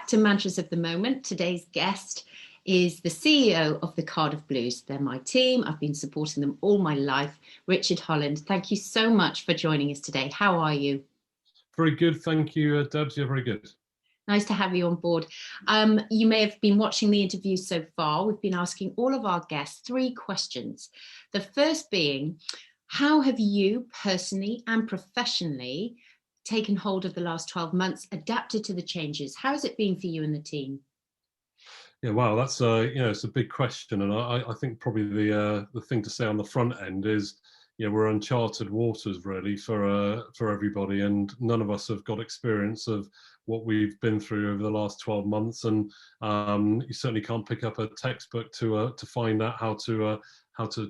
back to Mantras of the Moment. Today's guest is the CEO of the Cardiff Blues. They're my team. I've been supporting them all my life. Richard Holland, thank you so much for joining us today. How are you? Very good, thank you, Debs. You're very good. Nice to have you on board. You may have been watching the interview so far. We've been asking all of our guests 3 questions. The first being, how have you personally and professionally taken hold of the last 12 months, adapted to the changes? How has it been for you and the team? Yeah, wow, that's it's a big question, and I think probably the thing to say on the front end is, we're uncharted waters really for everybody, and none of us have got experience of what we've been through over the last 12 months, and you certainly can't pick up a textbook to find out how to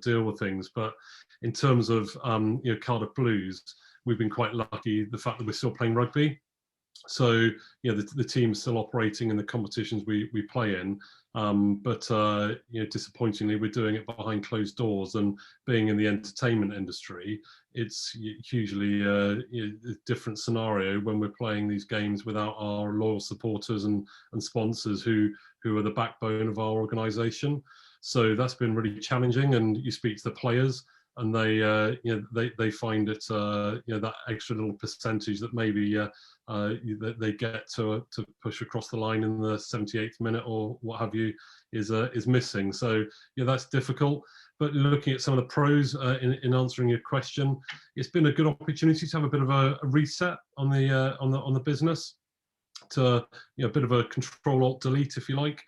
deal with things. But in terms of Cardiff Blues, we've been quite lucky the fact that we're still playing rugby. So the team's still operating in the competitions we play in, but disappointingly we're doing it behind closed doors, and being in the entertainment industry, it's hugely a different scenario when we're playing these games without our loyal supporters and sponsors who are the backbone of our organisation. So that's been really challenging, and you speak to the players, and they find it that extra little percentage that maybe they get to push across the line in the 78th minute or what have you is missing. So that's difficult. But looking at some of the pros in answering your question, it's been a good opportunity to have a bit of a reset on the business, to a bit of a Control Alt Delete if you like.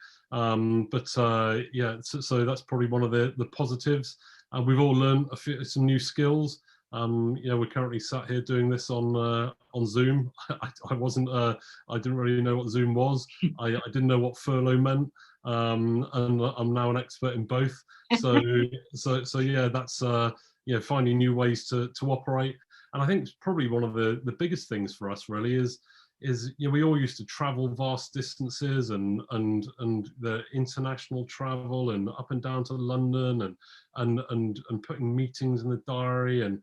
So that's probably one of the positives. We've all learned some new skills. We're currently sat here doing this on Zoom. I didn't really know what Zoom was. I didn't know what furlough meant, and I'm now an expert in both. So that's finding new ways to operate. And I think it's probably one of the biggest things for us really is we all used to travel vast distances and the international travel and up and down to London and putting meetings in the diary, and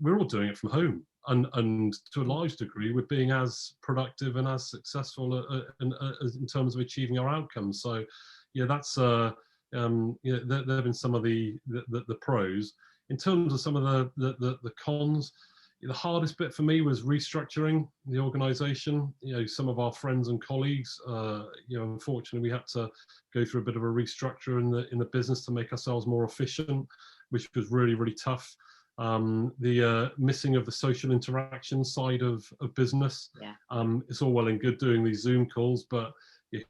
we're all doing it from home, and to a large degree we're being as productive and as successful in terms of achieving our outcomes. So that's there have been some of the pros. In terms of some of the cons, the hardest bit for me was restructuring the organisation. Some of our friends and colleagues, unfortunately, we had to go through a bit of a restructure in the business to make ourselves more efficient, which was really, really tough. The missing of the social interaction side of business. Yeah. It's all well and good doing these Zoom calls, but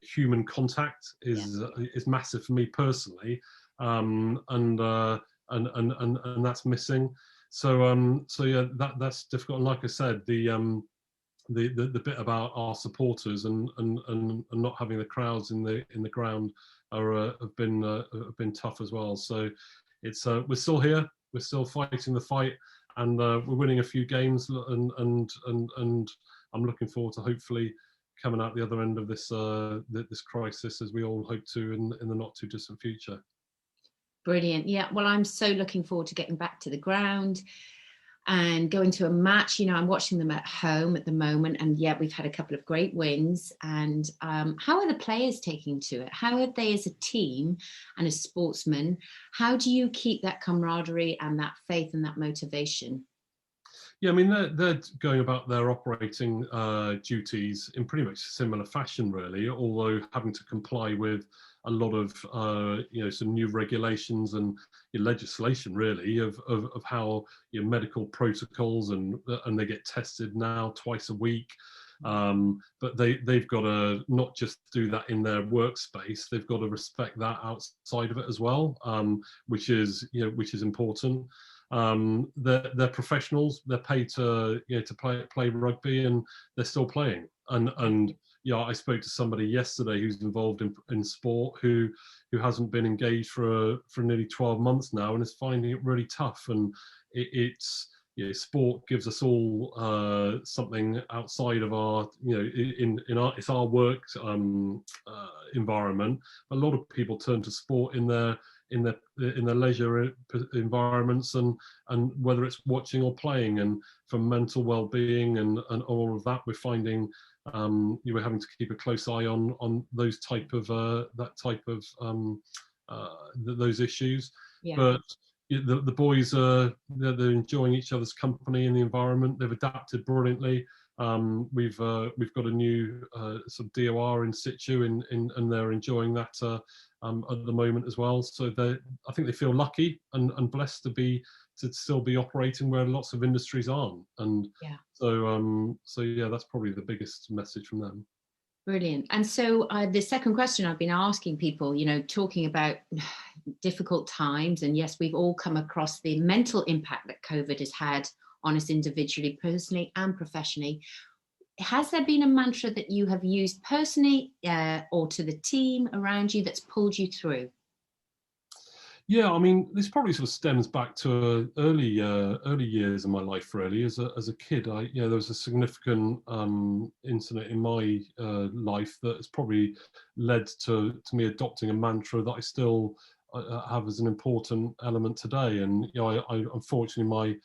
human contact is massive for me personally, and that's missing. So that's difficult. And like I said, the bit about our supporters and not having the crowds in the ground have been tough as well. So it's we're still here, we're still fighting the fight, and we're winning a few games, and I'm looking forward to hopefully coming out the other end of this crisis, as we all hope to in the not too distant future. Brilliant. Yeah, well, I'm so looking forward to getting back to the ground and going to a match. I'm watching them at home at the moment, and we've had a couple of great wins. And how are the players taking to it? How are they as a team and as sportsmen? How do you keep that camaraderie and that faith and that motivation? Yeah, I mean, they're going about their operating duties in pretty much similar fashion, really, although having to comply with a lot of some new regulations and legislation, really, of how medical protocols, and they get tested now twice a week. But they've got to not just do that in their workspace; they've got to respect that outside of it as well, which is important. They're professionals. They're paid to play rugby, and they're still playing. And I spoke to somebody yesterday who's involved in sport who hasn't been engaged for nearly 12 months now, and is finding it really tough. And it's sport gives us all something outside of our it's our work environment. A lot of people turn to sport in their leisure environments, and whether it's watching or playing, and for mental well-being and all of that, we're finding you were having to keep a close eye on those type of those issues. Yeah. But the boys they're enjoying each other's company and the environment. They've adapted brilliantly. We've got a new sort of DOR in situ, and they're enjoying that at the moment as well. So I think they feel lucky and blessed to still be operating where lots of industries aren't. And yeah. So yeah, that's probably the biggest message from them. Brilliant. And so the second question I've been asking people, talking about difficult times, and yes, we've all come across the mental impact that COVID has had on us individually, personally and professionally. Has there been a mantra that you have used personally or to the team around you that's pulled you through? Yeah, I mean, this probably sort of stems back to early years of my life. Really, as a kid, there was a significant incident in my life that has probably led to me adopting a mantra that I still have as an important element today. And I unfortunately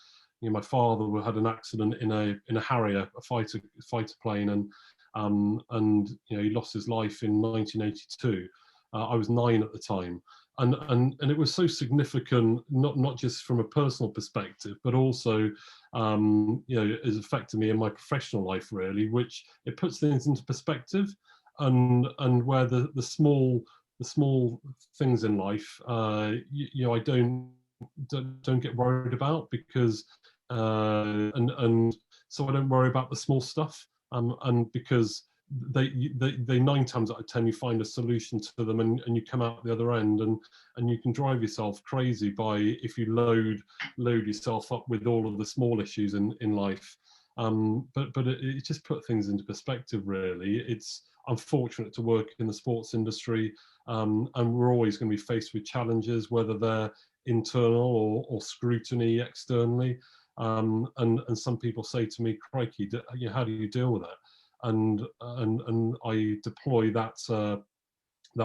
my father had an accident in a Harrier, a fighter plane, and he lost his life in 1982. I was 9 at the time. And it was so significant, not just from a personal perspective, but also, it affected me in my professional life, really, which it puts things into perspective, and where the small things in life, I don't get worried about, because and so I don't worry about the small stuff, and because they 9 times out of 10 you find a solution to them, and you come out the other end, and you can drive yourself crazy if you load yourself up with all of the small issues in life. But it just put things into perspective, really. I'm fortunate to work in the sports industry, and we're always going to be faced with challenges, whether they're internal or scrutiny externally. And some people say to me, "Crikey, how do you deal with that?" And I deploy that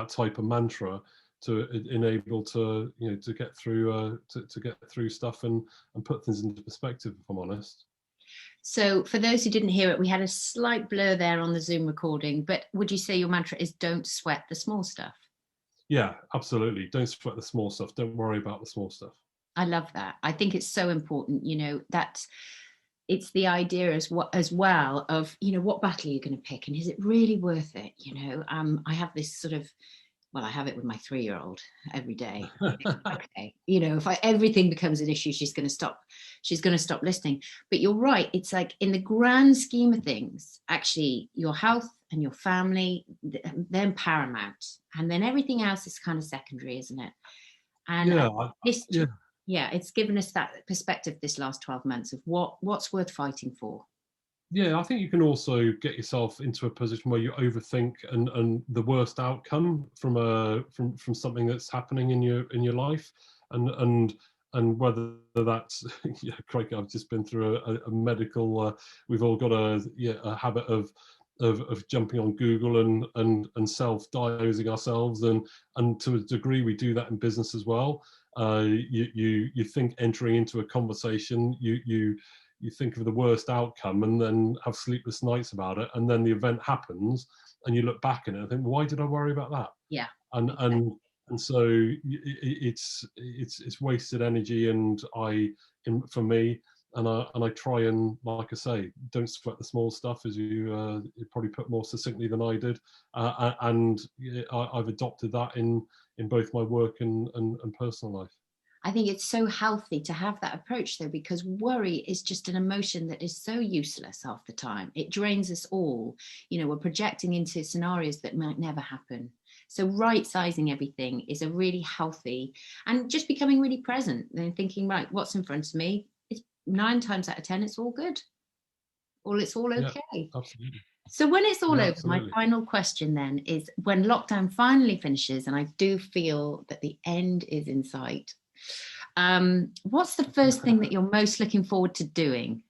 type of mantra to enable to get through to get through stuff and put things into perspective, if I'm honest. So for those who didn't hear it, we had a slight blur there on the Zoom recording, but would you say your mantra is don't sweat the small stuff? Yeah, absolutely. Don't sweat the small stuff. Don't worry about the small stuff. I love that. I think it's so important, that it's the idea as well of, what battle are you going to pick, and is it really worth it? I have this sort of, I have it with my 3-year-old every day. Okay, if everything becomes an issue, she's going to stop listening. But you're right. It's like, in the grand scheme of things, actually, your health and your family, they're paramount, and then everything else is kind of secondary, isn't it? And it's given us that perspective this last 12 months of what's worth fighting for. Yeah, I think you can also get yourself into a position where you overthink and the worst outcome from something that's happening in your life, and whether that's Craig, I've just been through a medical. We've all got a habit of jumping on Google and self-diagnosing ourselves, and to a degree we do that in business as well. You think entering into a conversation, you think of the worst outcome and then have sleepless nights about it, and then the event happens and you look back at it and think, why did I worry about that? Yeah. And so it's wasted energy, and for me, and I try and, like I say, don't sweat the small stuff, as you probably put more succinctly than I did, and I've adopted that in both my work and personal life. I think it's so healthy to have that approach, though, because worry is just an emotion that is so useless half the time. It drains us all. We're projecting into scenarios that might never happen. So right-sizing everything is a really healthy, and just becoming really present and thinking, right, what's in front of me? It's 9 times out of 10, it's all good. Or it's all okay. Yeah, absolutely. So when it's all over, absolutely. My final question then is, when lockdown finally finishes, and I do feel that the end is in sight, what's the first thing that you're most looking forward to doing?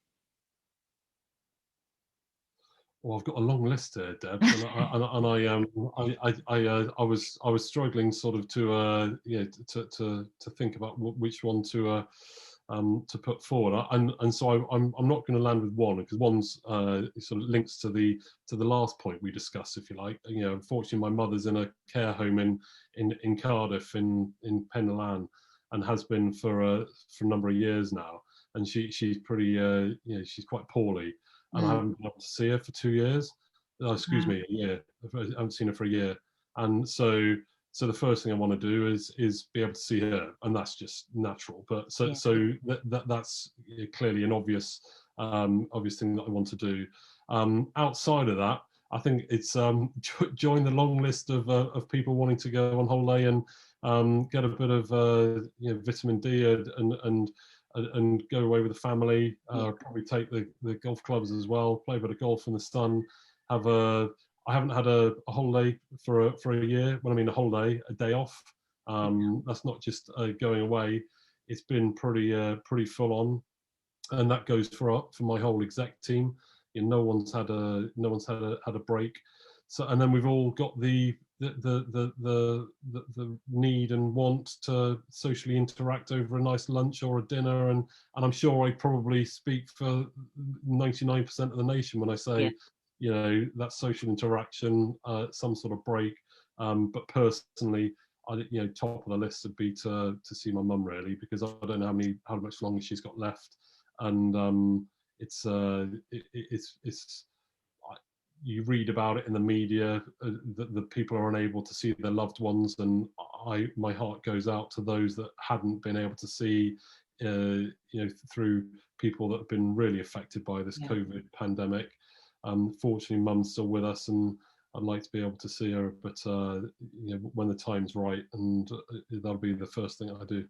Well, I've got a long list here, Deb, I was struggling sort of to think about which one to to put forward. And so I'm not going to land with one, because one's sort of links to the last point we discussed, if you like. Unfortunately, my mother's in a care home in Cardiff, in Penlan, and has been for a number of years now. And she's pretty, she's quite poorly, and I haven't been able to see her for 2 years. Excuse me, a year. I haven't seen her for a year, and so the first thing I want to do is be able to see her, and that's just natural. But that's clearly an obvious thing that I want to do. Outside of that, I think it's join the long list of people wanting to go on holiday and get a bit of vitamin D and go away with the family. Probably take the golf clubs as well. Play a bit of golf in the sun. I haven't had a holiday for a year. When I mean a holiday, a day off. That's not just going away. It's been pretty full on, and that goes for my whole exec team. No one's had a break. So, and then we've all got the need and want to socially interact over a nice lunch or a dinner, and I'm sure I probably speak for 99% of the nation when I say, that social interaction, some sort of break. But personally, top of the list would be to see my mum, really, because I don't know how much longer she's got left, and it's you read about it in the media that the people are unable to see their loved ones, and my heart goes out to those that hadn't been able to see, through people that have been really affected by this COVID pandemic. Fortunately, Mum's still with us, and I'd like to be able to see her, but when the time's right, and that'll be the first thing I do.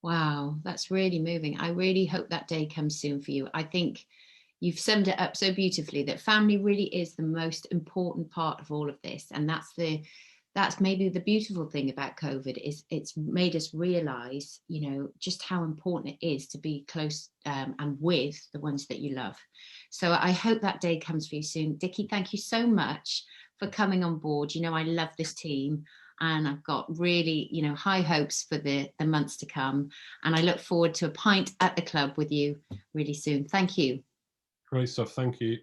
Wow, that's really moving. I really hope that day comes soon for you. I think you've summed it up so beautifully, that family really is the most important part of all of this. And that's maybe the beautiful thing about COVID, is it's made us realize, just how important it is to be close and with the ones that you love. So I hope that day comes for you soon. Dickie, thank you so much for coming on board. I love this team, and I've got really, high hopes for the months to come. And I look forward to a pint at the club with you really soon. Thank you. Great stuff. Thank you.